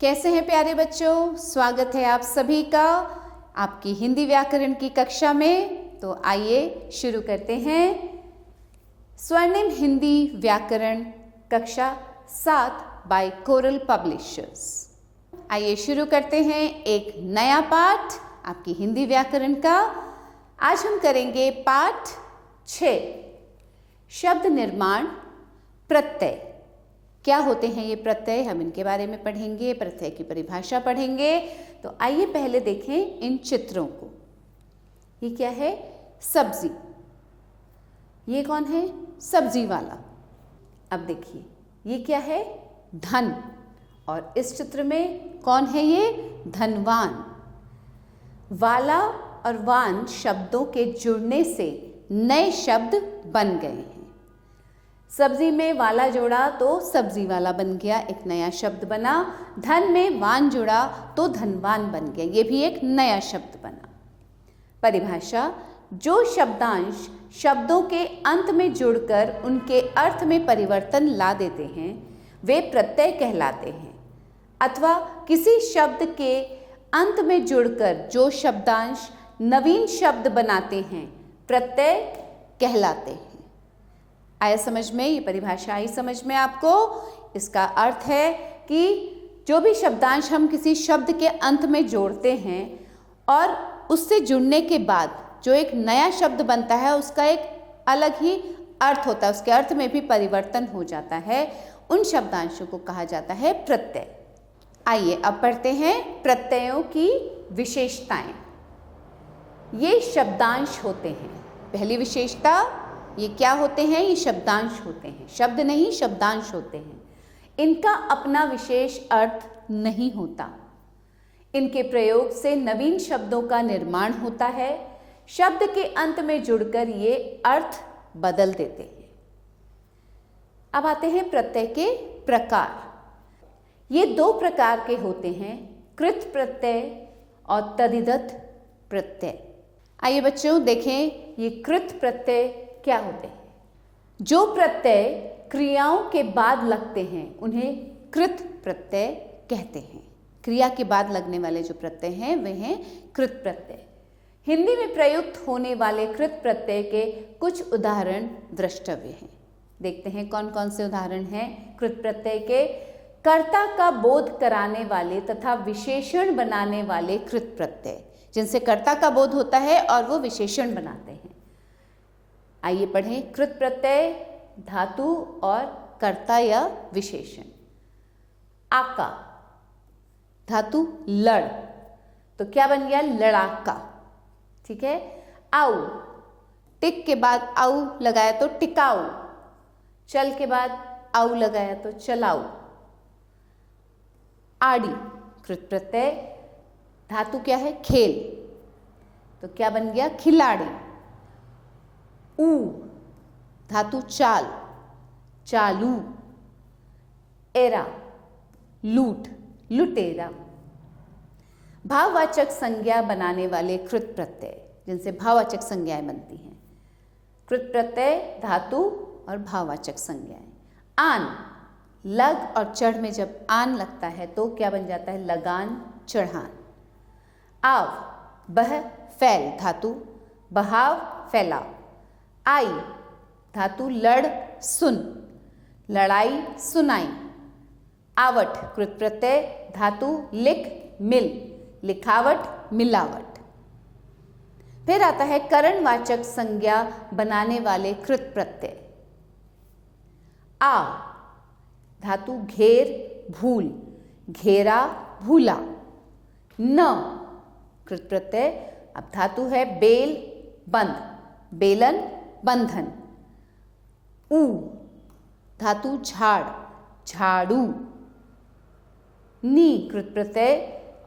कैसे हैं प्यारे बच्चों, स्वागत है आप सभी का आपकी हिंदी व्याकरण की कक्षा में। तो आइए शुरू करते हैं स्वर्णिम हिंदी व्याकरण कक्षा 7 बाय कोरल पब्लिशर्स। आइए शुरू करते हैं एक नया पाठ आपकी हिंदी व्याकरण का। आज हम करेंगे पाठ 6 शब्द निर्माण प्रत्यय। क्या होते हैं ये प्रत्यय, हम इनके बारे में पढ़ेंगे, प्रत्यय की परिभाषा पढ़ेंगे। तो आइए पहले देखें इन चित्रों को। ये क्या है? सब्जी। ये कौन है? सब्जी वाला। अब देखिए ये क्या है? धन। और इस चित्र में कौन है? ये धनवान। वाला और वान शब्दों के जुड़ने से नए शब्द बन गए हैं। सब्जी में वाला जोड़ा तो सब्जी वाला बन गया, एक नया शब्द बना। धन में वान जुड़ा तो धनवान बन गया, ये भी एक नया शब्द बना। परिभाषा: जो शब्दांश शब्दों के अंत में जुड़कर उनके अर्थ में परिवर्तन ला देते हैं वे प्रत्यय कहलाते हैं, अथवा किसी शब्द के अंत में जुड़कर जो शब्दांश नवीन शब्द बनाते हैं प्रत्यय कहलाते हैं। आया समझ में? ये परिभाषा आई समझ में आपको? इसका अर्थ है कि जो भी शब्दांश हम किसी शब्द के अंत में जोड़ते हैं और उससे जुड़ने के बाद जो एक नया शब्द बनता है उसका एक अलग ही अर्थ होता है, उसके अर्थ में भी परिवर्तन हो जाता है, उन शब्दांशों को कहा जाता है प्रत्यय। आइए अब पढ़ते हैं प्रत्ययों की विशेषताएं। ये शब्दांश होते हैं। पहली विशेषता, ये क्या होते हैं? ये शब्दांश होते हैं, शब्द नहीं शब्दांश होते हैं। इनका अपना विशेष अर्थ नहीं होता। इनके प्रयोग से नवीन शब्दों का निर्माण होता है। शब्द के अंत में जुड़कर ये अर्थ बदल देते हैं। अब आते हैं प्रत्यय के प्रकार। ये 2 प्रकार के होते हैं, कृत प्रत्यय और तद्धित प्रत्यय। आइए बच्चों देखें ये कृत प्रत्यय क्या होते हैं। जो प्रत्यय क्रियाओं के बाद लगते हैं उन्हें कृत प्रत्यय कहते हैं। क्रिया के बाद लगने वाले जो प्रत्यय हैं वे हैं कृत प्रत्यय। हिंदी में प्रयुक्त होने वाले कृत प्रत्यय के कुछ उदाहरण द्रष्टव्य हैं। देखते हैं कौन कौन से उदाहरण हैं कृत प्रत्यय के। कर्ता का बोध कराने वाले तथा विशेषण बनाने वाले कृत प्रत्यय, जिनसे कर्ता का बोध होता है और वो विशेषण बनाते हैं। आइए पढ़ें कृत प्रत्यय, धातु और कर्ता या विशेषण। आका, धातु लड़, तो क्या बन गया? लड़ाका। ठीक है। आऊ, टिक के बाद आऊ लगाया तो टिकाऊ। चल के बाद आऊ लगाया तो चलाऊ। आड़ी, कृत प्रत्यय, धातु क्या है? खेल, तो क्या बन गया? खिलाड़ी। ऊ, धातु चाल, चालू। एरा, लूट, लुटेरा। भाववाचक संज्ञा बनाने वाले कृत प्रत्यय, जिनसे भाववाचक संज्ञाएं बनती हैं। कृत प्रत्यय, धातु और भाववाचक संज्ञाएं। आन, लग और चढ़ में जब आन लगता है तो क्या बन जाता है? लगान, चढ़ान। आव, बह, फैल, धातु बहाव, फैलाव। आई, धातु लड़, सुन, लड़ाई, सुनाई। आवट, कृत प्रत्यय, धातु लिख, मिल, लिखावट, मिलावट। फिर आता है करणवाचक संज्ञा बनाने वाले कृत प्रत्यय। आ, धातु घेर, भूल, घेरा, भूला। न, कृत प्रत्यय, अब धातु है बेल, बंध, बेलन, बंधन। ऊ, धातु झाड़, झाड़ू। नी, कृत प्रत्यय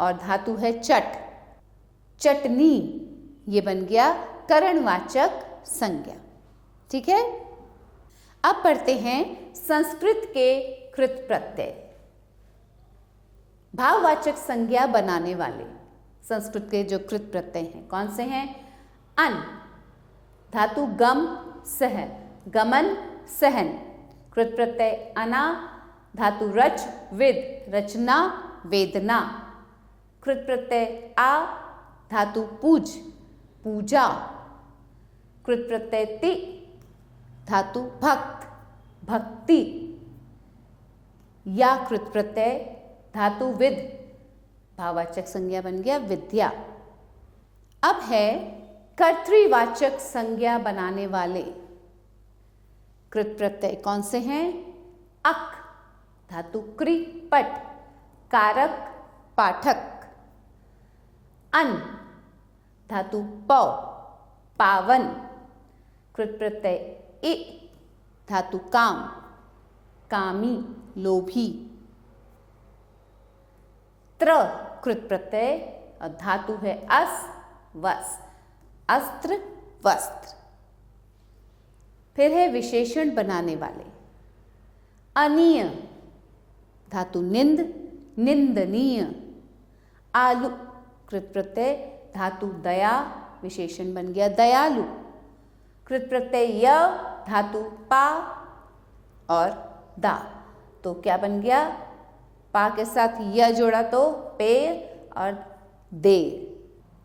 और धातु है चट, चटनी। ये बन गया करणवाचक संज्ञा। ठीक है। अब पढ़ते हैं संस्कृत के कृत प्रत्यय। भाववाचक संज्ञा बनाने वाले संस्कृत के जो कृत प्रत्यय हैं कौन से हैं? अन, धातु गम, सह, गमन, सहन। कृत प्रत्यय अना, धातु रच, विद, रचना, वेदना। कृत प्रत्यय आ, धातु पूज, पूजा। कृत प्रत्यय ति, धातु भक्त, भक्ति। या कृत प्रत्यय, धातु विद, भाववाचक संज्ञा बन गया विद्या। अब है कर्तृवाचक संज्ञा बनाने वाले कृत प्रत्यय कौन से हैं? अक, धातु क्रि, पट, कारक, पाठक। अन, धातु पौ, पावन। कृत प्रत्यय इ, धातु काम, कामी, लोभी। त्र, कृत प्रत्यय और धातु है अस, वस, अस्त्र, वस्त्र। फिर है विशेषण बनाने वाले। अनीय, धातु निंद, निंदनीय। आलू, कृत प्रत्यय, धातु दया, विशेषण बन गया दयालु। कृत प्रत्यय य, धातु पा और दा, तो क्या बन गया? पा के साथ य जोड़ा तो पेड़ और देर।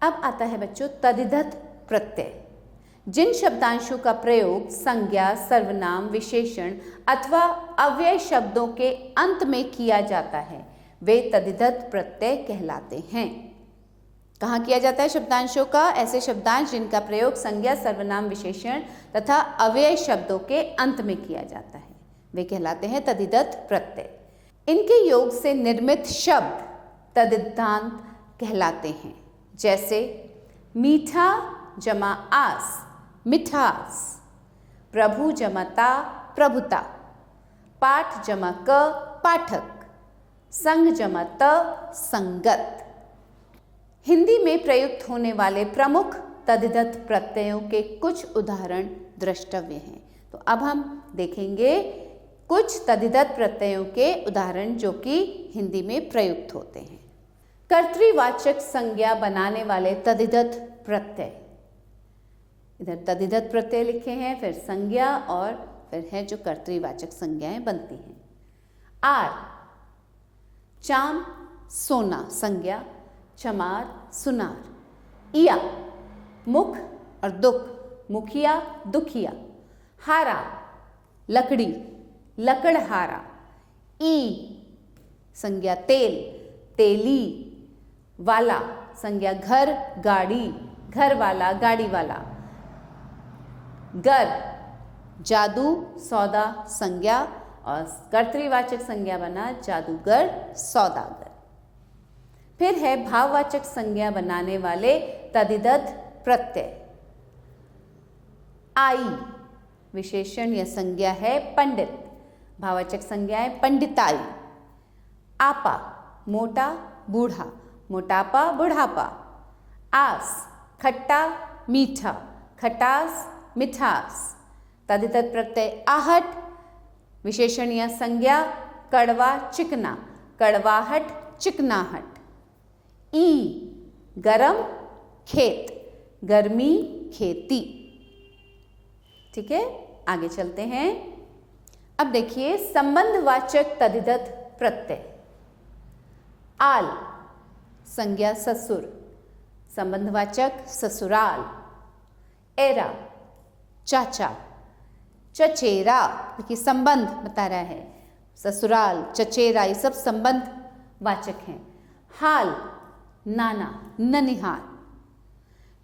अब आता है बच्चों तदिधत प्रत्यय। जिन शब्दांशों का प्रयोग संज्ञा, सर्वनाम, विशेषण अथवा अव्यय शब्दों के अंत में किया जाता है वे तदिधत प्रत्यय कहलाते हैं। कहाँ किया जाता है शब्दांशों का? ऐसे शब्दांश जिनका प्रयोग संज्ञा, सर्वनाम, विशेषण तथा अव्यय शब्दों के अंत में किया जाता है वे कहलाते हैं तदिधत प्रत्यय। इनके योग से निर्मित शब्द तदिदांत कहलाते हैं। जैसे मीठा जमा आस, मिठास। प्रभु जमा ता, प्रभुता। पाठ जमा क, पाठक। संग जमा त, संगत। हिंदी में प्रयुक्त होने वाले प्रमुख तदिधत प्रत्ययों के कुछ उदाहरण द्रष्टव्य हैं। तो अब हम देखेंगे कुछ तदिधत प्रत्ययों के उदाहरण जो कि हिंदी में प्रयुक्त होते हैं। कर्तृवाचक संज्ञा बनाने वाले तदिधत प्रत्यय। इधर तदिधत प्रत्यय लिखे हैं, फिर संज्ञा और फिर है जो कर्तृवाचक संज्ञाएं बनती हैं। आर, चाम, सोना, संज्ञा, चमार, सुनार। इया, मुख और दुख, मुखिया, दुखिया। हारा, लकड़ी, लकड़हारा। ई, संज्ञा तेल, तेली। वाला, संज्ञा घर, गाड़ी, घर वाला, गाड़ी वाला। गर, जादू, सौदा, संज्ञा और कर्तृवाचक संज्ञा बना जादूगर, सौदागर। फिर है भाववाचक संज्ञा बनाने वाले तदिधत प्रत्यय। आई, विशेषण या संज्ञा है पंडित, भाववाचक संज्ञा है पंडिताई। आपा, मोटा, बूढ़ा, मोटापा, बुढ़ापा। आस, खट्टा, मीठा, खटास, मिठास। तदिधत प्रत्यय आहट, विशेषण या संज्ञा कड़वा, चिकना, कड़वाहट, चिकनाहट। ई, गरम, खेत, गर्मी, खेती। ठीक है, आगे चलते हैं। अब देखिए संबंधवाचक तदिधत प्रत्यय। आल, संज्ञा ससुर, संबंधवाचक ससुराल। एरा, चाचा, चचेरा, देखिए संबंध बता रहा है, ससुराल, चचेरा ये सब संबंध वाचक हैं। हाल, नाना, ननिहाल।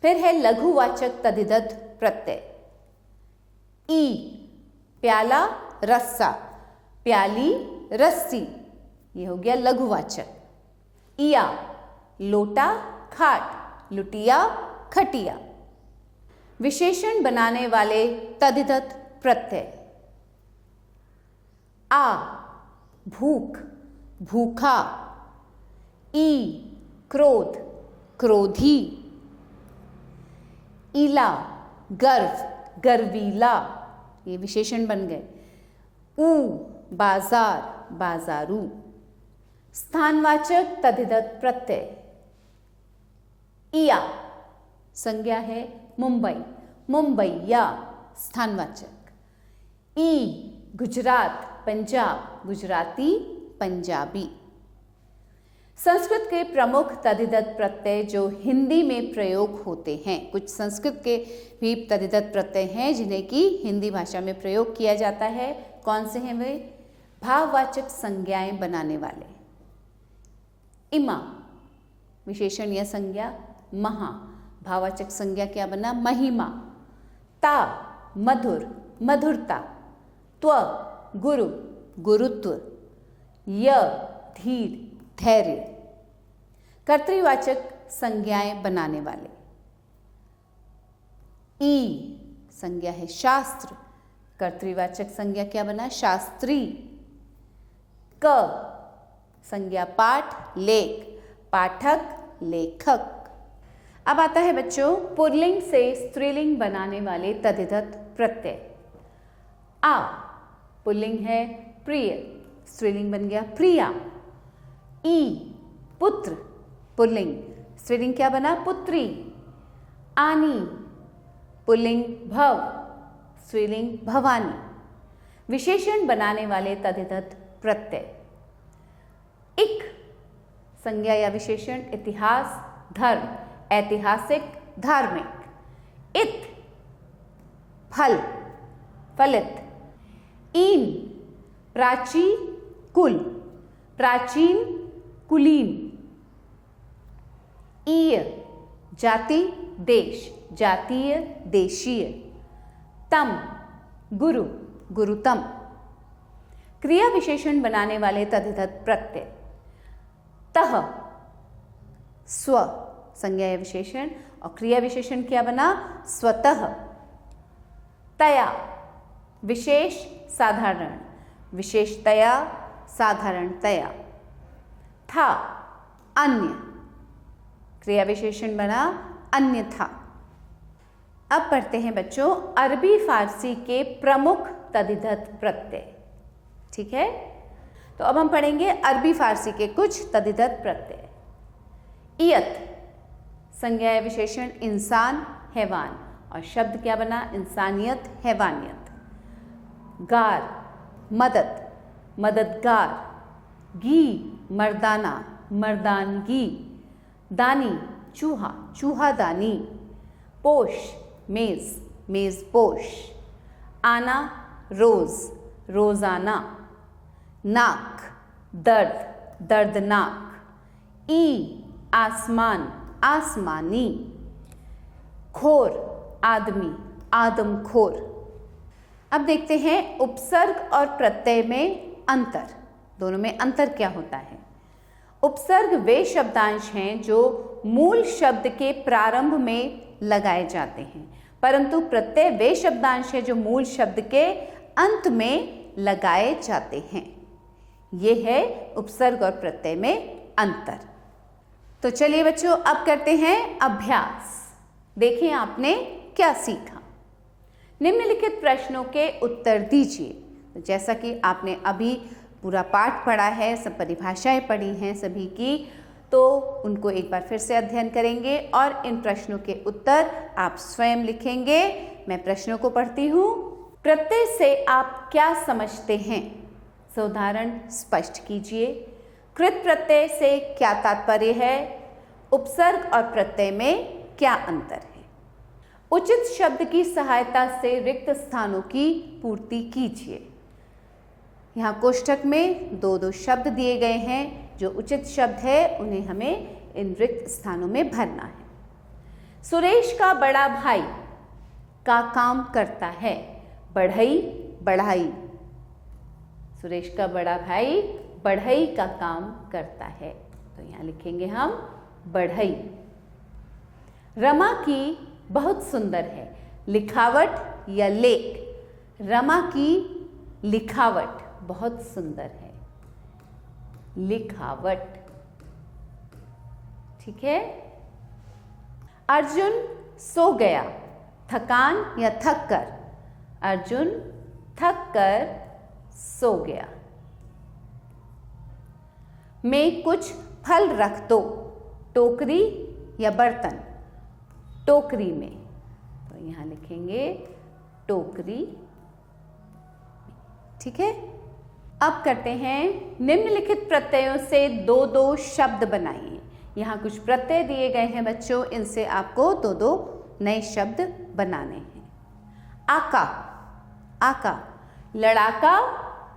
फिर है लघुवाचक तदिधत प्रत्यय। ई, प्याला, रस्सा, प्याली, रस्सी, ये हो गया लघुवाचक। इया, लोटा, खाट, लुटिया, खटिया। विशेषण बनाने वाले तदिधत प्रत्यय। आ, भूख, भूखा। ई, क्रोध, क्रोधी। ईला, गर्व, गर्वीला, ये विशेषण बन गए। ऊ, बाजार, बाजारू। स्थानवाचक तदिधत प्रत्यय। इया, संज्ञा है मुंबई, मुंबईया, स्थानवाचक। ई, गुजरात, पंजाब, गुजराती, पंजाबी। संस्कृत के प्रमुख तद्धित प्रत्यय जो हिंदी में प्रयोग होते हैं, कुछ संस्कृत के भी तद्धित प्रत्यय हैं जिन्हें कि हिंदी भाषा में प्रयोग किया जाता है। कौन से हैं वे? भाववाचक संज्ञाएं बनाने वाले। इमा विशेषण या संज्ञा, महा भाववाचक संज्ञा क्या बना? महिमा। ता मधुर, मधुरता। त्व गुरु, गुरुत्व। य धीर, धैर्य। कर्तृवाचक संज्ञाएं बनाने वाले। ई संज्ञा है शास्त्र, कर्तृवाचक संज्ञा क्या बना? शास्त्री। क संज्ञा पाठ, लेख, पाठक, लेखक। अब आता है बच्चों पुल्लिंग से स्त्रीलिंग बनाने वाले तद्धित प्रत्यय। आ पुल्लिंग है प्रिय, स्त्रीलिंग बन गया प्रिया। ई पुत्र, पुल्लिंग, स्त्रीलिंग क्या बना? पुत्री। आनी पुल्लिंग भव, स्त्रीलिंग भवानी। विशेषण बनाने वाले तद्धित प्रत्यय। इक संज्ञा या विशेषण इतिहास, धर्म, ऐतिहासिक, धार्मिक। इत फल, फलित। ईन प्राची, कुल, प्राचीन, कुलीन। ईय जाति, देश, जातीय, देशीय। तम गुरु, गुरुतम। क्रिया विशेषण बनाने वाले तद्धित प्रत्यय। तह स्व संज्ञा या विशेषण और क्रिया विशेषण क्या बना? स्वतः। तया विशेष, साधारण, विशेषतया, साधारणतया। था अन्य, क्रिया विशेषण बना अन्यथा। अब पढ़ते हैं बच्चों अरबी फारसी के प्रमुख तद्धित प्रत्यय। ठीक है, तो अब हम पढ़ेंगे अरबी फारसी के कुछ तद्धित प्रत्यय। इयत संज्ञा या विशेषण इंसान, हैवान और शब्द क्या बना? इंसानियत, हैवानियत। गार मदद, मददगार। गी मर्दाना, मर्दानगी। दानी चूहा, चूहादानी। पोश मेज, मेजपोश। आना रोज, रोजाना। नाक दर्द, दर्दनाक। ई आसमान, आसमानी। खोर आदमी, आदमखोर। अब देखते हैं उपसर्ग और प्रत्यय में अंतर, दोनों में अंतर क्या होता है। उपसर्ग वे शब्दांश हैं जो मूल शब्द के प्रारंभ में लगाए जाते हैं, परंतु प्रत्यय वे शब्दांश हैं जो मूल शब्द के अंत में लगाए जाते हैं। यह है उपसर्ग और प्रत्यय में अंतर। तो चलिए बच्चों अब करते हैं अभ्यास। देखें आपने क्या सीखा। निम्नलिखित प्रश्नों के उत्तर दीजिए। तो जैसा कि आपने अभी पूरा पाठ पढ़ा है, सब परिभाषाएं पढ़ी हैं सभी की, तो उनको एक बार फिर से अध्ययन करेंगे और इन प्रश्नों के उत्तर आप स्वयं लिखेंगे। मैं प्रश्नों को पढ़ती हूँ। प्रत्यय से आप क्या समझते हैं? उदाहरण स्पष्ट कीजिए। कृत प्रत्यय से क्या तात्पर्य है? उपसर्ग और प्रत्यय में क्या अंतर है? उचित शब्द की सहायता से रिक्त स्थानों की पूर्ति कीजिए। यहाँ कोष्ठक में दो दो शब्द दिए गए हैं, जो उचित शब्द है उन्हें हमें इन रिक्त स्थानों में भरना है। सुरेश का बड़ा भाई का काम करता है बढ़ई, बढ़ाई। सुरेश का बड़ा भाई बढ़ई का काम करता है, तो यहाँ लिखेंगे हम बढ़ई। रमा की बहुत सुंदर है लिखावट या लेख। रमा की लिखावट बहुत सुंदर है, लिखावट। ठीक है। अर्जुन सो गया थकान या थक कर। अर्जुन थक कर सो गया। में कुछ फल रख दो, टोकरी या बर्तन। टोकरी में, तो यहां लिखेंगे टोकरी। ठीक है। अब करते हैं निम्नलिखित प्रत्ययों से दो दो शब्द बनाइए। यहाँ कुछ प्रत्यय दिए गए हैं बच्चों, इनसे आपको दो दो नए शब्द बनाने हैं। आका, आका, लड़ाका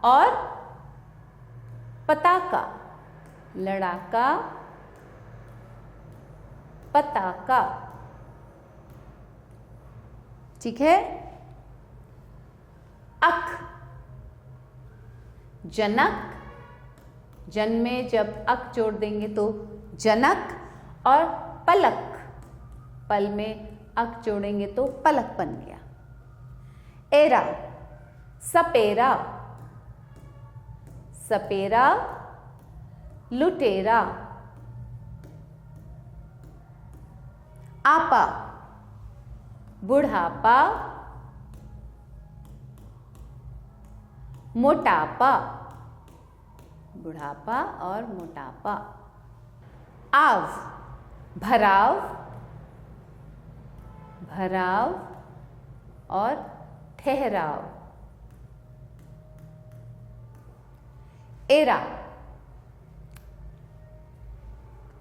और पताका, लड़ाका पताका, ठीक है। अक, जनक, जन में जब अक जोड़ देंगे तो जनक, और पलक, पल में अक जोड़ेंगे तो पलक बन गया। एरा, सपेरा, सपेरा लुटेरा। आपा, बुढ़ापा मोटापा, बुढ़ापा और मोटापा। आव, भराव, भराव और ठहराव। एरा,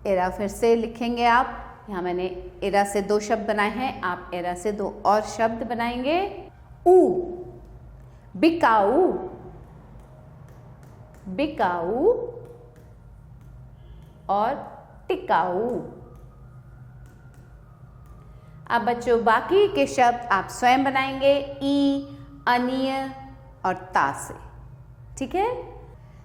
एरा फिर से लिखेंगे आप, यहाँ मैंने एरा से दो शब्द बनाए हैं, आप एरा से दो और शब्द बनाएंगे। ऊ, बिकाऊ, बिकाऊ और टिकाऊ। अब बच्चों बाकी के शब्द आप स्वयं बनाएंगे ई, अनीय और ता से, ठीक है।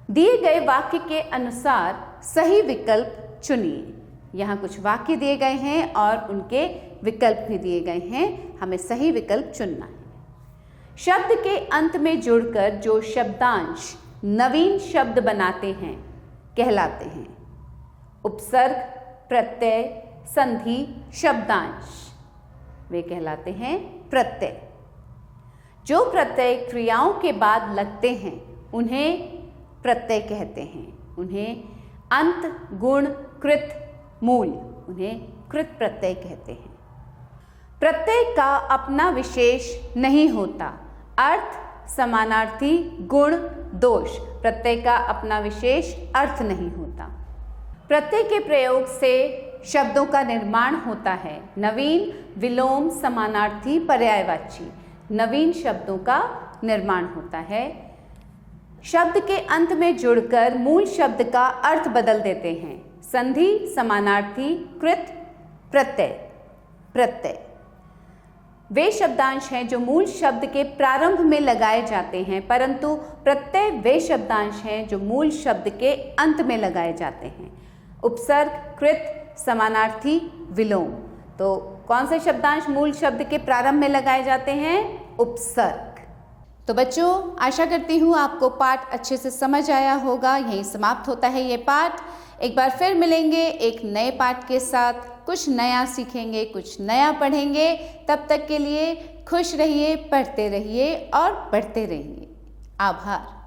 दिए गए वाक्य के अनुसार सही विकल्प चुनिए। यहाँ कुछ वाक्य दिए गए हैं और उनके विकल्प भी दिए गए हैं, हमें सही विकल्प चुनना है। शब्द के अंत में जुड़कर जो शब्दांश नवीन शब्द बनाते हैं कहलाते हैं उपसर्ग, प्रत्यय, संधि, शब्दांश, वे कहलाते हैं प्रत्यय। जो प्रत्यय क्रियाओं के बाद लगते हैं उन्हें प्रत्यय कहते हैं। उन्हें अंत, गुण, कृत, मूल, उन्हें कृत प्रत्यय कहते हैं। प्रत्यय का अपना विशेष नहीं होता। अर्थ, समानार्थी, गुण, दोष, प्रत्यय का अपना विशेष अर्थ नहीं होता। प्रत्यय के प्रयोग से शब्दों का निर्माण होता है। नवीन, विलोम, समानार्थी, पर्यायवाची, नवीन शब्दों का निर्माण होता है। शब्द के अंत में जुड़कर मूल शब्द का अर्थ बदल देते हैं। संधि, समानार्थी, कृत, प्रत्यय, प्रत्यय वे शब्दांश हैं जो मूल शब्द के प्रारंभ में लगाए जाते हैं, परंतु प्रत्यय वे शब्दांश हैं जो मूल शब्द के अंत में लगाए जाते हैं। उपसर्ग, कृत, समानार्थी, विलोम। तो कौन से शब्दांश मूल शब्द के प्रारंभ में लगाए जाते हैं? उपसर्ग। तो बच्चों आशा करती हूँ आपको पाठ अच्छे से समझ आया होगा। यहीं समाप्त होता है ये पाठ। एक बार फिर मिलेंगे एक नए पाठ के साथ, कुछ नया सीखेंगे, कुछ नया पढ़ेंगे। तब तक के लिए खुश रहिए, पढ़ते रहिए और बढ़ते रहिए। आभार।